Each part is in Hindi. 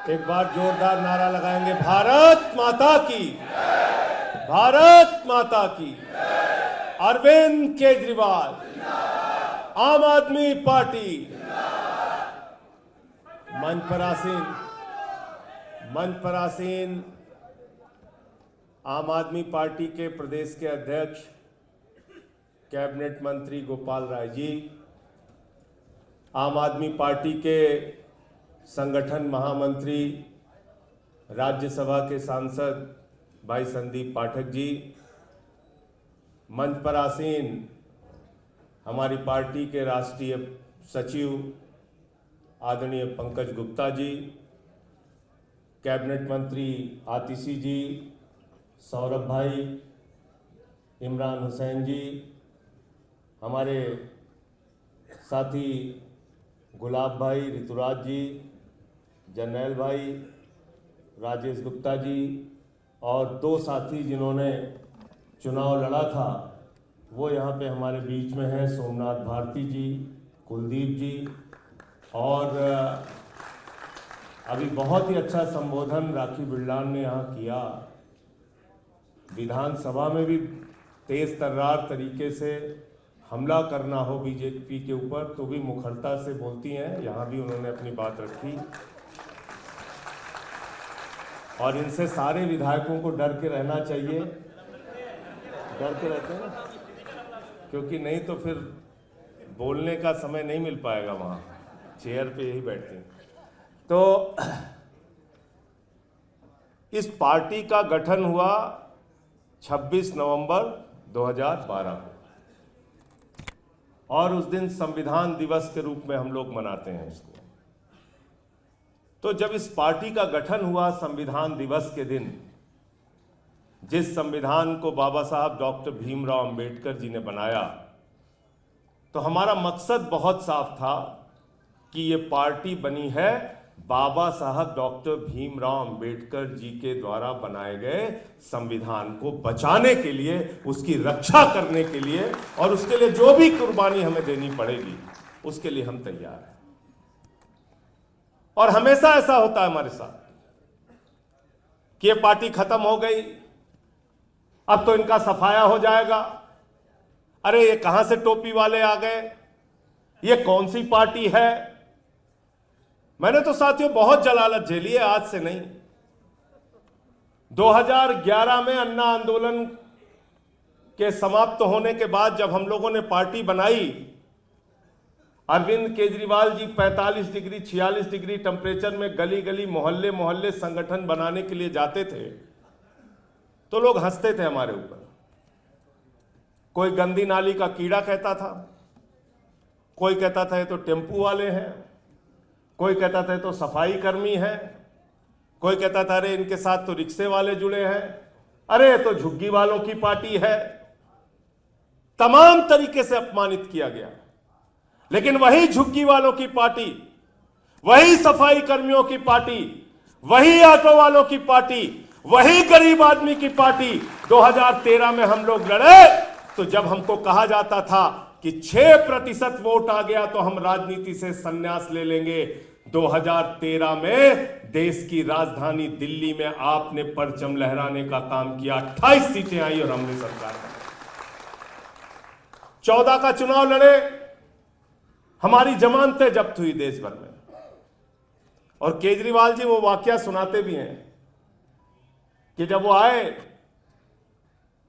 एक बार जोरदार नारा लगाएंगे, भारत माता की, भारत माता की। अरविंद केजरीवाल, आम आदमी पार्टी। मंच पर आसीन आम आदमी पार्टी के प्रदेश के अध्यक्ष कैबिनेट मंत्री गोपाल राय जी, आम आदमी पार्टी के संगठन महामंत्री राज्यसभा के सांसद भाई संदीप पाठक जी, मंच पर आसीन हमारी पार्टी के राष्ट्रीय सचिव आदरणीय पंकज गुप्ता जी, कैबिनेट मंत्री आतिशी जी, सौरभ भाई, इमरान हुसैन जी, हमारे साथी गुलाब भाई, ऋतुराज जी, जर्नैल भाई, राजेश गुप्ता जी और दो साथी जिन्होंने चुनाव लड़ा था वो यहाँ पे हमारे बीच में हैं, सोमनाथ भारती जी, कुलदीप जी। और अभी बहुत ही अच्छा संबोधन राखी बिरलान ने यहाँ किया। विधानसभा में भी तेज तर्रार तरीके से हमला करना हो बीजेपी के ऊपर तो भी मुखरता से बोलती हैं, यहाँ भी उन्होंने अपनी बात रखी। और इनसे सारे विधायकों को डर के रहना चाहिए, डर के रहते हैं ना, क्योंकि नहीं तो फिर बोलने का समय नहीं मिल पाएगा, वहाँ चेयर पे यही बैठते हैं। तो इस पार्टी का गठन हुआ 26 नवंबर 2012 को और उस दिन संविधान दिवस के रूप में हम लोग मनाते हैं इसको। तो जब इस पार्टी का गठन हुआ संविधान दिवस के दिन, जिस संविधान को बाबा साहब डॉक्टर भीमराव अंबेडकर जी ने बनाया, तो हमारा मकसद बहुत साफ था कि ये पार्टी बनी है बाबा साहब डॉक्टर भीमराव अंबेडकर जी के द्वारा बनाए गए संविधान को बचाने के लिए, उसकी रक्षा करने के लिए, और उसके लिए जो भी कुर्बानी हमें देनी पड़ेगी उसके लिए हम तैयार हैं। और हमेशा ऐसा होता है हमारे साथ कि ये पार्टी खत्म हो गई, अब तो इनका सफाया हो जाएगा, अरे ये कहां से टोपी वाले आ गए, ये कौन सी पार्टी है। मैंने तो साथियों बहुत जलालत झेली है, आज से नहीं। 2011 में अन्ना आंदोलन के समाप्त होने के बाद जब हम लोगों ने पार्टी बनाई, Arvind Kejriwal ji 45 degree 46 degree temperature में गली गली मोहल्ले मोहल्ले संगठन बनाने के लिए जाते थे तो लोग हंसते थे हमारे ऊपर। कोई गंदी नाली का कीड़ा कहता था, कोई कहता था ये तो टेम्पू वाले हैं, कोई कहता था तो सफाई कर्मी है, कोई कहता था अरे इनके साथ तो रिक्शे वाले जुड़े हैं, अरे तो झुग्गी वालों की पार्टी है। तमाम तरीके से अपमानित किया गया। लेकिन वही झुग्गी वालों की पार्टी, वही सफाई कर्मियों की पार्टी, वही ऑटो वालों की पार्टी, वही गरीब आदमी की पार्टी 2013 में हम लोग लड़े। तो जब हमको कहा जाता था कि 6% वोट आ गया तो हम राजनीति से संन्यास ले लेंगे, 2013 में देश की राजधानी दिल्ली में आपने परचम लहराने का काम किया, 28 सीटें आई और हमने सरकार बनाई। 14 का चुनाव लड़े, हमारी जमानतें जब्त हुई देश भर में। और केजरीवाल जी वो वाकया सुनाते भी हैं कि जब वो आए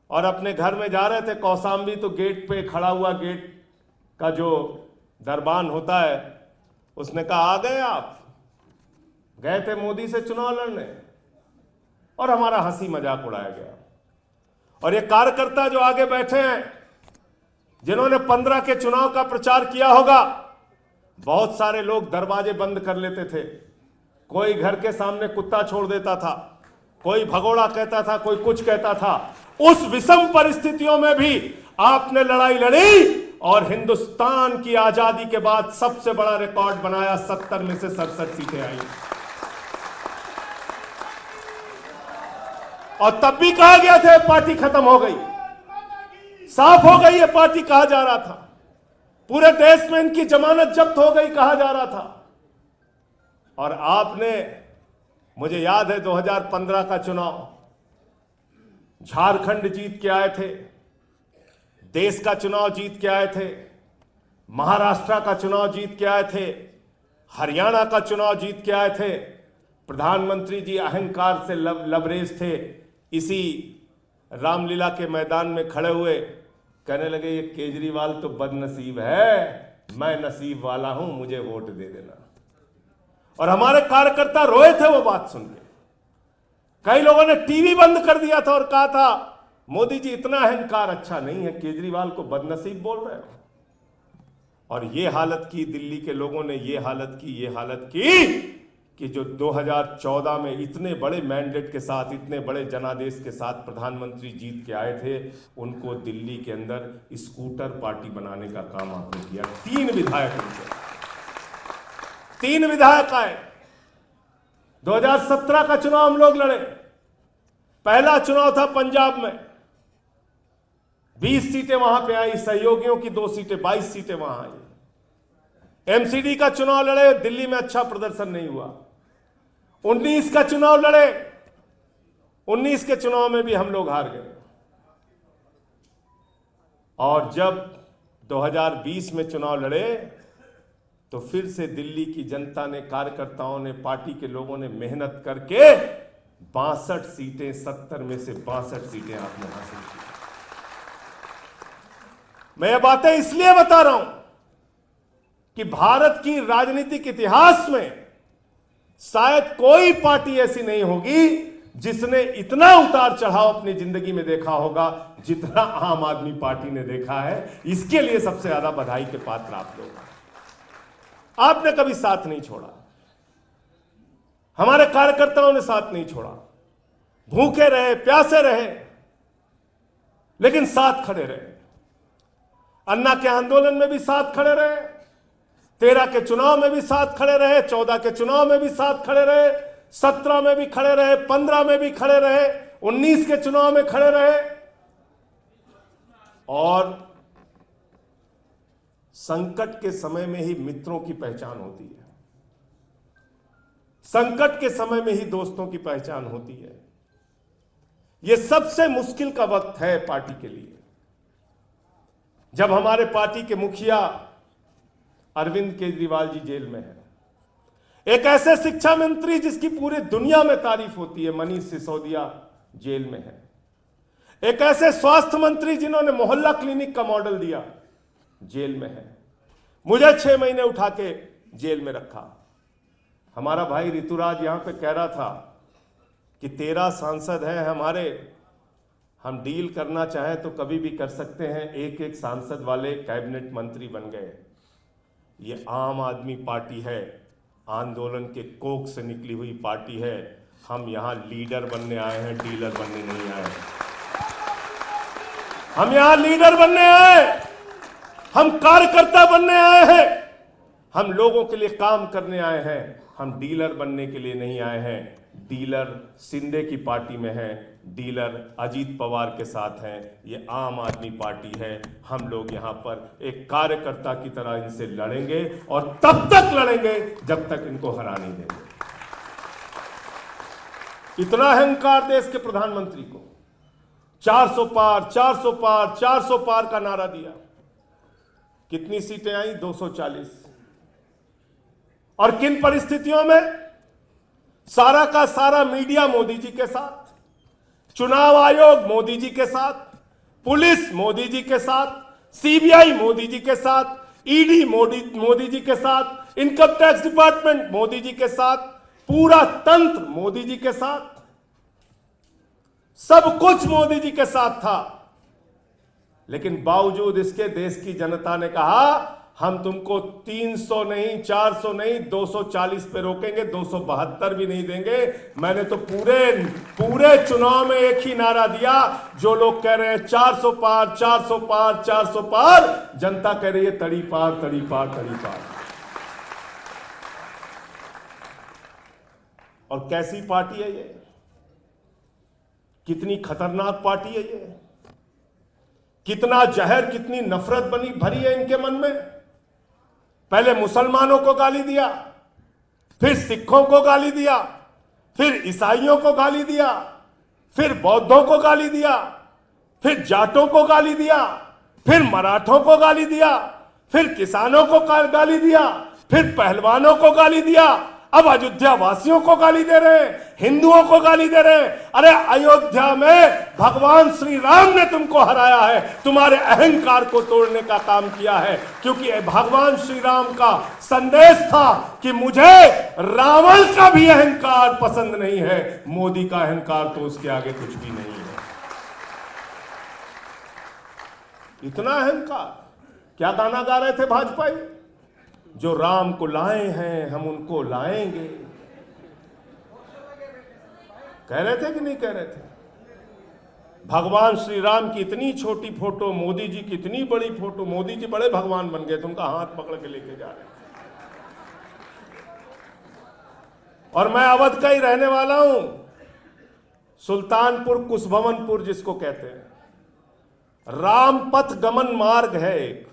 और अपने घर में जा रहे थे कौशाम्बी, तो गेट पे खड़ा हुआ गेट का जो दरबान होता है, उसने कहा आ गए आप, गए थे मोदी से चुनाव लड़ने। और हमारा हंसी मजाक उड़ाया गया। और ये कार्यकर्ता जो आगे बैठे हैं, जिन्होंने 15 के चुनाव का प्रचार किया होगा, बहुत सारे लोग दरवाजे बंद कर लेते थे, कोई घर के सामने कुत्ता छोड़ देता था, कोई भगोड़ा कहता था, कोई कुछ कहता था। उस विषम परिस्थितियों में भी आपने लड़ाई लड़ी और हिंदुस्तान की आजादी के बाद सबसे बड़ा रिकॉर्ड बनाया, 70 में से 67 सीटें आई। और तब भी कहा गया था पार्टी खत्म हो गई, साफ हो गई, ये पार्टी कहा जा रहा था, पूरे देश में इनकी जमानत जब्त हो गई कहा जा रहा था। और आपने मुझे याद है 2015 का चुनाव, झारखंड जीत के आए थे, देश का चुनाव जीत के आए थे, महाराष्ट्र का चुनाव जीत के आए थे, हरियाणा का चुनाव जीत के आए थे। प्रधानमंत्री जी अहंकार से लबरेज थे। इसी रामलीला के मैदान में खड़े हुए कहने लगे, ये केजरीवाल तो बदनसीब है, मैं नसीब वाला हूं, मुझे वोट दे देना। और हमारे कार्यकर्ता रोए थे वो बात सुन के। कई लोगों ने टीवी बंद कर दिया था और कहा था, मोदी जी इतना अहंकार अच्छा नहीं है, केजरीवाल को बदनसीब बोल रहे हो। और ये हालत की दिल्ली के लोगों ने, ये हालत की कि जो 2014 में इतने बड़े मैंडेट के साथ, इतने बड़े जनादेश के साथ प्रधानमंत्री जीत के आए थे, उनको दिल्ली के अंदर स्कूटर पार्टी बनाने का काम आपने किया। 3 विधायक उनके, 3 विधायक आए। 2017 का चुनाव हम लोग लड़े। पहला चुनाव था पंजाब में, 20 सीटें वहां पे आई, सहयोगियों की 2 सीटें, 22 सीटें वहां आई। एमसीडी का चुनाव लड़े, दिल्ली में अच्छा प्रदर्शन नहीं हुआ। 19 का चुनाव लड़े, 19 के चुनाव में भी हम लोग हार गए। और जब 2020 में चुनाव लड़े तो फिर से दिल्ली की जनता ने, कार्यकर्ताओं ने, पार्टी के लोगों ने मेहनत करके 62 सीटें, 70 में से 62 सीटें आपने हासिल की। मैं ये बातें इसलिए बता रहा हूं कि भारत की राजनीतिक इतिहास में शायद कोई पार्टी ऐसी नहीं होगी जिसने इतना उतार चढ़ाव अपनी जिंदगी में देखा होगा जितना आम आदमी पार्टी ने देखा है। इसके लिए सबसे ज्यादा बधाई के पात्र आप लोग। आपने कभी साथ नहीं छोड़ा, हमारे कार्यकर्ताओं ने साथ नहीं छोड़ा, भूखे रहे, प्यासे रहे, लेकिन साथ खड़े रहे। अन्ना के आंदोलन में भी साथ खड़े रहे, 13 के चुनाव में भी साथ खड़े रहे, 14 के चुनाव में भी साथ खड़े रहे, 17 में भी खड़े रहे, 15 में भी खड़े रहे, 19 के चुनाव में खड़े रहे। और संकट के समय में ही मित्रों की पहचान होती है, संकट के समय में ही दोस्तों की पहचान होती है। यह सबसे मुश्किल का वक्त है पार्टी के लिए, जब हमारे पार्टी के मुखिया अरविंद केजरीवाल जी जेल में हैं। एक ऐसे शिक्षा मंत्री जिसकी पूरी दुनिया में तारीफ होती है, मनीष सिसोदिया जेल में है। एक ऐसे स्वास्थ्य मंत्री जिन्होंने मोहल्ला क्लिनिक का मॉडल दिया, जेल में है। मुझे 6 महीने उठा के जेल में रखा। हमारा भाई ऋतुराज यहां पे कह रहा था कि 13 सांसद हैं हमारे, हम डील करना चाहें तो कभी भी कर सकते हैं। एक एक सांसद वाले कैबिनेट मंत्री बन गए। ये आम आदमी पार्टी है, आंदोलन के कोख से निकली हुई पार्टी है। हम यहां लीडर बनने आए हैं, डीलर बनने नहीं आए। हम यहां लीडर बनने आए, हम कार्यकर्ता बनने आए हैं, हम लोगों के लिए काम करने आए हैं। हम डीलर बनने के लिए नहीं आए हैं। डीलर शिंदे की पार्टी में है, डीलर अजीत पवार के साथ हैं। ये आम आदमी पार्टी है। हम लोग यहां पर एक कार्यकर्ता की तरह इनसे लड़ेंगे और तब तक लड़ेंगे जब तक इनको हरा नहीं देंगे। इतना अहंकार देश के प्रधानमंत्री को, 400 पार, 400 पार, 400 पार का नारा दिया। कितनी सीटें आई? 240। और किन परिस्थितियों में? सारा का सारा मीडिया मोदी जी के साथ, चुनाव आयोग मोदी जी के साथ, पुलिस मोदी जी के साथ, सीबीआई मोदी जी के साथ, ईडी मोदी जी के साथ, income tax department Modi ji के साथ, पूरा तंत्र मोदी जी के साथ, सब कुछ मोदी जी के साथ था। लेकिन बावजूद इसके देश की जनता ने कहा, हम तुमको 300 नहीं, 400 नहीं, 240 पे रोकेंगे, 272 भी नहीं देंगे। मैंने तो पूरे चुनाव में एक ही नारा दिया। जो लोग कह रहे हैं 400 पार, 400 पार, 400 पार, जनता कह रही है तड़ी पार, तड़ी पार, तड़ी पार। और कैसी पार्टी है ये? कितनी खतरनाक पार्टी है ये? कितना जहर, कितनी नफरत भरी है इनके मन में। पहले मुसलमानों को गाली दिया, फिर सिखों को गाली दिया, फिर ईसाइयों को गाली दिया, फिर बौद्धों को गाली दिया, फिर जाटों को गाली दिया, फिर मराठों को गाली दिया, फिर किसानों को गाली दिया, फिर पहलवानों को गाली दिया, अब अयोध्या वासियों को गाली दे रहे हैं, हिंदुओं को गाली दे रहे हैं। अरे अयोध्या में भगवान श्री राम ने तुमको हराया है, तुम्हारे अहंकार को तोड़ने का काम किया है, क्योंकि भगवान श्री राम का संदेश था कि मुझे रावण का भी अहंकार पसंद नहीं है, मोदी का अहंकार तो उसके आगे कुछ भी नहीं है। इतना अहंकार। क्या गाना गा रहे थे भाजपाई? जो राम को लाए हैं हम उनको लाएंगे, कह रहे थे कि नहीं कह रहे थे? भगवान श्री राम की इतनी छोटी फोटो, मोदी जी की इतनी बड़ी फोटो, मोदी जी बड़े भगवान बन गए थे, उनका हाथ पकड़ के लेके जा रहे थे। और मैं अवध का ही रहने वाला हूं, सुल्तानपुर कुशभवनपुर जिसको कहते हैं, रामपथ गमन मार्ग है एक,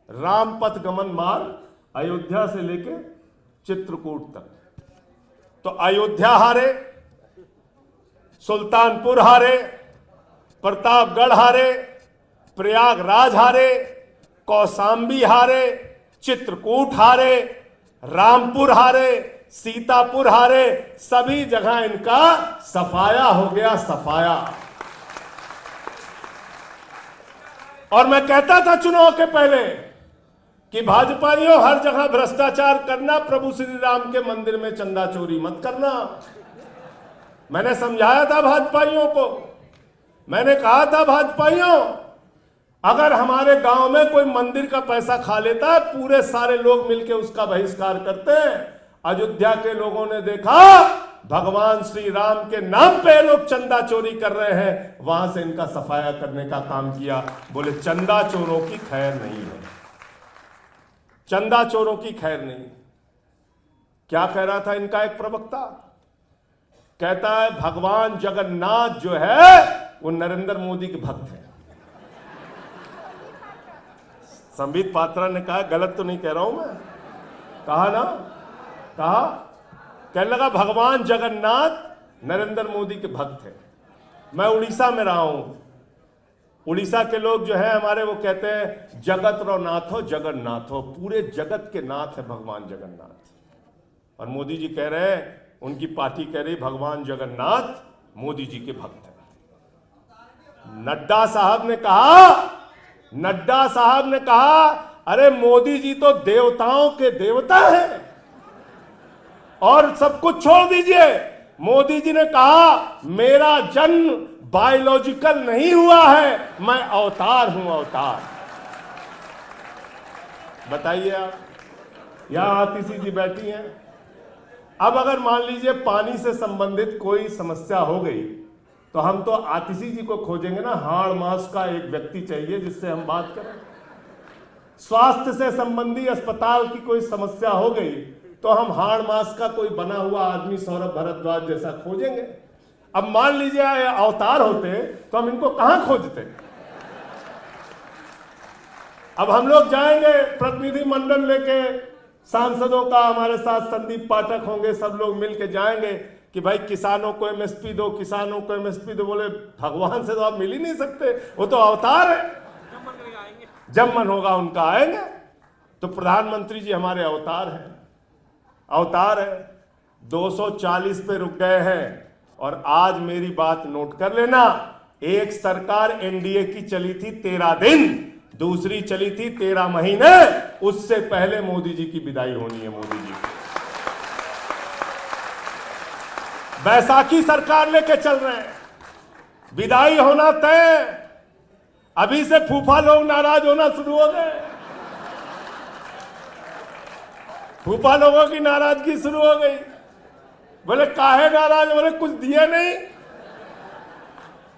रामपथ गमन मार्ग अयोध्या से लेके चित्रकूट तक। तो अयोध्या हारे, सुल्तानपुर हारे, प्रतापगढ़ हारे, प्रयागराज हारे, कौशाम्बी हारे, चित्रकूट हारे, रामपुर हारे, सीतापुर हारे, सभी जगह इनका सफाया हो गया, सफाया। और मैं कहता था चुनाव के पहले कि भाजपाइयों हर जगह भ्रष्टाचार करना, प्रभु श्री राम के मंदिर में चंदा चोरी मत करना। मैंने समझाया था भाजपाइयों को, मैंने कहा था भाजपाइयों, अगर हमारे गांव में कोई मंदिर का पैसा खा लेता है, पूरे सारे लोग मिलकर उसका बहिष्कार करते हैं। अयोध्या के लोगों ने देखा भगवान श्री राम के नाम पे लोग चंदा चोरी कर रहे हैं, वहां से इनका सफाया करने का काम किया। बोले चंदा चोरों की खैर नहीं है, चंदा चोरों की खैर नहीं। क्या कह रहा था इनका एक प्रवक्ता? कहता है भगवान जगन्नाथ जो है वो नरेंद्र मोदी के भक्त हैं। संबित पात्रा ने कहा, गलत तो नहीं कह रहा हूं मैं, कहा ना, कहा, कहने लगा भगवान जगन्नाथ नरेंद्र मोदी के भक्त हैं। मैं उड़ीसा में रहा हूं, उड़ीसा के लोग जो है हमारे, वो कहते हैं जगत रो नाथ हो, जगन्नाथ हो, पूरे जगत के नाथ है भगवान जगन्नाथ। और मोदी जी कह रहे हैं, उनकी पार्टी कह रही भगवान जगन्नाथ मोदी जी के भक्त हैं। नड्डा साहब ने कहा, नड्डा साहब ने कहा, अरे मोदी जी तो देवताओं के देवता हैं, और सब कुछ छोड़ दीजिए। मोदी जी ने कहा मेरा जन्म बायोलॉजिकल नहीं हुआ है, मैं अवतार हूं, अवतार। बताइए आप, यहां आतिशी जी बैठी हैं, अब अगर मान लीजिए पानी से संबंधित कोई समस्या हो गई तो हम तो आतिशी जी को खोजेंगे ना, हाड़ मास का एक व्यक्ति चाहिए जिससे हम बात करें। स्वास्थ्य से संबंधी अस्पताल की कोई समस्या हो गई तो हम हाड़ मास का कोई बना हुआ आदमी सौरभ भारद्वाज जैसा खोजेंगे। अब मान लीजिए अवतार होते तो हम इनको कहां खोजते? अब हम लोग जाएंगे प्रतिनिधि मंडल लेके, सांसदों का हमारे साथ संदीप पाठक होंगे, सब लोग मिलके जाएंगे कि भाई किसानों को एमएसपी दो, किसानों को एमएसपी दो। बोले भगवान से तो आप मिल ही नहीं सकते, वो तो अवतार है, जब मन होगा उनका आएंगे। तो प्रधानमंत्री जी हमारे अवतार हैं, अवतार है। 240 पे रुक गए हैं। और आज मेरी बात नोट कर लेना, एक सरकार एनडीए की चली थी 13 दिन, दूसरी चली थी 13 महीने, उससे पहले मोदी जी की विदाई होनी है। मोदी जी बैसाखी सरकार लेके चल रहे हैं, विदाई होना तय। अभी से फूफा लोग नाराज होना शुरू हो गए, फूफा लोगों की नाराजगी शुरू हो गई। बोले काहे नाराज? बोले कुछ दिए नहीं।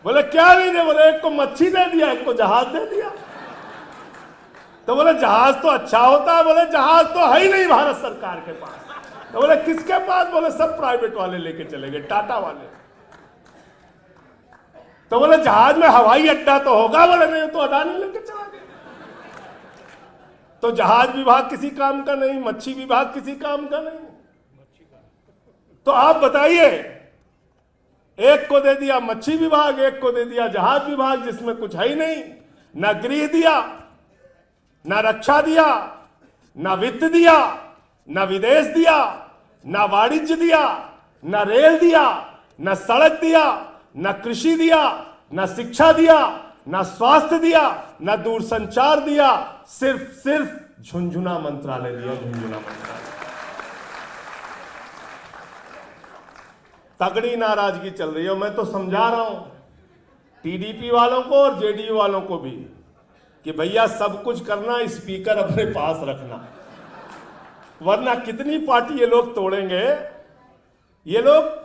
बोले क्या नहीं दे? बोले एक को मच्छी दे दिया, एक को जहाज दे दिया। तो बोले जहाज तो अच्छा होता है। बोले जहाज तो है ही नहीं भारत सरकार के पास। तो बोले किसके पास? बोले सब प्राइवेट वाले लेके चले गए, टाटा वाले। तो बोले जहाज में हवाई अड्डा तो होगा। बोले नहीं, तो अडानी लेके चला गया। तो जहाज विभाग किसी काम का नहीं, मच्छी विभाग किसी काम का नहीं। तो आप बताइए, एक को दे दिया मच्छी विभाग, एक को दे दिया जहाज विभाग, जिसमें कुछ है ही नहीं। ना गृह दिया, ना रक्षा दिया, ना वित्त दिया, ना विदेश दिया, ना वाणिज्य दिया, ना रेल दिया, ना सड़क दिया, ना कृषि दिया, ना शिक्षा दिया, ना स्वास्थ्य दिया, ना दूरसंचार दिया, सिर्फ झुंझुना मंत्रालय दिया, झुंझुना मंत्रालय। तगड़ी नाराजगी चल रही है। मैं तो समझा रहा हूं टीडीपी वालों को और जेडीयू वालों को भी कि भैया सब कुछ करना, स्पीकर अपने पास रखना, वरना कितनी पार्टी ये लोग तोड़ेंगे। ये लोग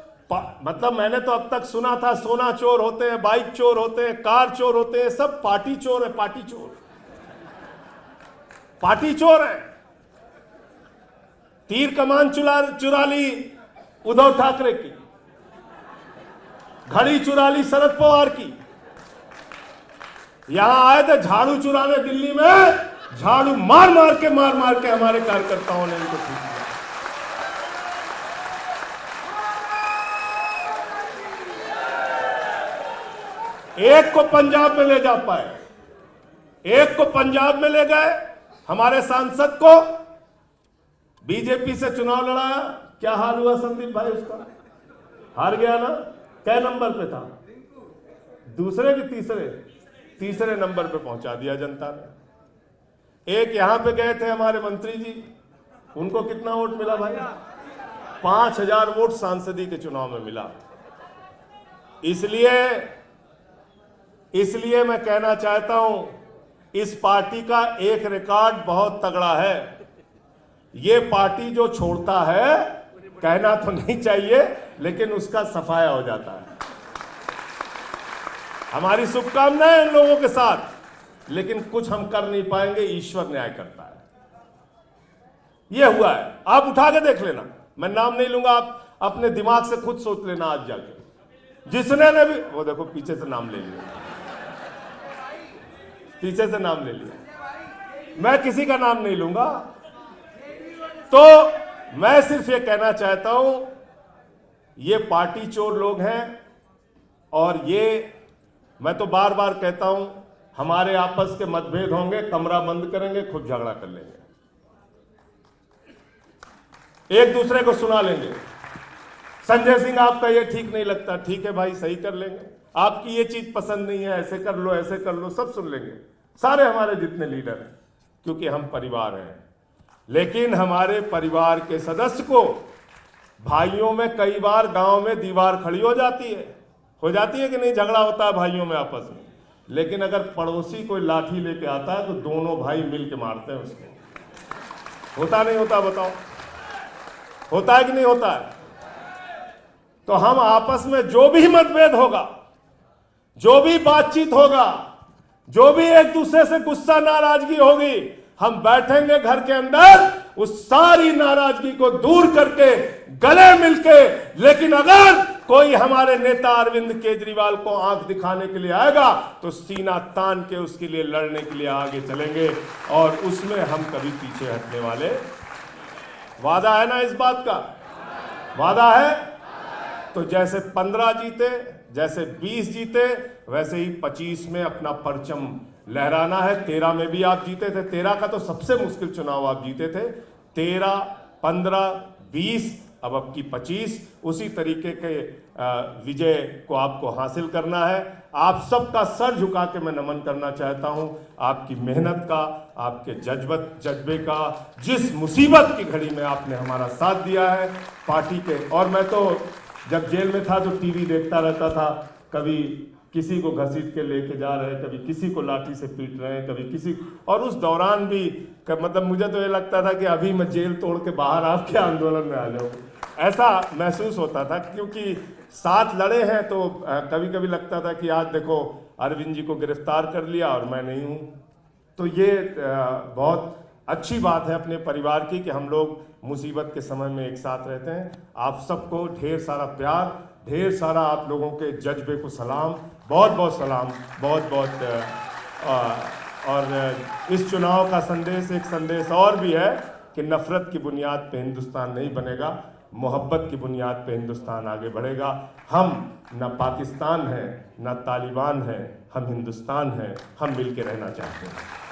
मतलब मैंने तो अब तक सुना था सोना चोर होते हैं, बाइक चोर होते हैं, कार चोर होते हैं, सब पार्टी चोर है। पार्टी चोर, पार्टी चोर है। तीर कमान चुरा ली उद्धव ठाकरे की, घड़ी चुरा ली शरद पवार की। यहां आए थे झाड़ू चुराने दिल्ली में, झाड़ू मार मार के हमारे कार्यकर्ताओं ने इनको ठीक किया। एक को पंजाब में ले जा पाए, एक को पंजाब में ले गए। हमारे सांसद को बीजेपी से चुनाव लड़ाया, क्या हाल हुआ संदीप भाई उसका? हार गया ना। कै नंबर पे था? दूसरे कि तीसरे नंबर पे पहुंचा दिया जनता ने। एक यहां पे गए थे हमारे मंत्री जी, उनको कितना वोट मिला भाई? 5000 वोट सांसदी के चुनाव में मिला। इसलिए मैं कहना चाहता हूं, इस पार्टी का एक रिकॉर्ड बहुत तगड़ा है। ये पार्टी जो छोड़ता है, कहना तो नहीं चाहिए, लेकिन उसका सफाया हो जाता है। हमारी शुभकामनाएं इन लोगों के साथ, लेकिन कुछ हम कर नहीं पाएंगे, ईश्वर न्याय करता है। यह हुआ है, आप उठा के देख लेना, मैं नाम नहीं लूंगा, आप अपने दिमाग से खुद सोच लेना आज जाके। जिसने ने भी, वो देखो पीछे से नाम ले लिया, पीछे से नाम ले लिया, मैं किसी का नाम नहीं लूंगा। तो मैं सिर्फ ये कहना चाहता हूं, ये पार्टी चोर लोग हैं, और ये मैं तो बार बार कहता हूं, हमारे आपस के मतभेद होंगे, कमरा बंद करेंगे, खुद झगड़ा कर लेंगे, एक दूसरे को सुना लेंगे। संजय सिंह आपका ये ठीक नहीं लगता, ठीक है भाई सही कर लेंगे। आपकी ये चीज पसंद नहीं है, ऐसे कर लो, ऐसे कर लो, सब सुन लेंगे सारे हमारे जितने लीडर हैं, क्योंकि हम परिवार हैं। लेकिन हमारे परिवार के सदस्य को, भाइयों में कई बार गांव में दीवार खड़ी हो जाती है कि नहीं, झगड़ा होता है भाइयों में आपस में। लेकिन अगर पड़ोसी कोई लाठी लेके आता है तो दोनों भाई मिल के मारते हैं उसको। होता नहीं होता? बताओ, होता है कि नहीं होता है? तो हम आपस में जो भी मतभेद होगा, जो भी बातचीत होगा, जो भी एक दूसरे से गुस्सा नाराजगी होगी, हम बैठेंगे घर के अंदर, उस सारी नाराजगी को दूर करके, गले मिलके। लेकिन अगर कोई हमारे नेता अरविंद केजरीवाल को आंख दिखाने के लिए आएगा, तो सीना तान के उसके लिए लड़ने के लिए आगे चलेंगे, और उसमें हम कभी पीछे हटने वाले। वादा है ना, इस बात का वादा है। तो जैसे 15 जीते, जैसे 20 जीते, वैसे ही 25 में अपना परचम लहराना है। 13 में भी आप जीते थे, 13 का तो सबसे मुश्किल चुनाव आप जीते थे। 13, 15, 20, अब की 25, उसी तरीके के विजय को आपको हासिल करना है। आप सबका सर झुका के मैं नमन करना चाहता हूं, आपकी मेहनत का, आपके जज्बे का, जिस मुसीबत की घड़ी में आपने हमारा साथ दिया है पार्टी के। और मैं तो जब जेल में था तो टीवी देखता रहता था, कभी किसी को घसीट के लेके जा रहे हैं, कभी किसी को लाठी से पीट रहे हैं, कभी किसी, और उस दौरान भी मतलब मुझे तो ये लगता था कि अभी मैं जेल तोड़ के बाहर आपके आंदोलन में आ जाऊं, ऐसा महसूस होता था। क्योंकि साथ लड़े हैं तो कभी कभी लगता था कि आज देखो अरविंद जी को गिरफ्तार कर लिया और मैं नहीं हूं। तो ये बहुत अच्छी बात है अपने परिवार की कि हम लोग मुसीबत के समय में एक साथ रहते हैं। आप सबको ढेर सारा प्यार, ढेर सारा आप लोगों के जज्बे को सलाम, बहुत बहुत सलाम, बहुत बहुत। और इस चुनाव का संदेश, एक संदेश और भी है कि नफरत की बुनियाद पे हिंदुस्तान नहीं बनेगा। मोहब्बत की बुनियाद पे हिंदुस्तान आगे बढ़ेगा। हम न पाकिस्तान हैं, न तालिबान हैं, हम हिंदुस्तान हैं, हम मिल के रहना चाहते हैं।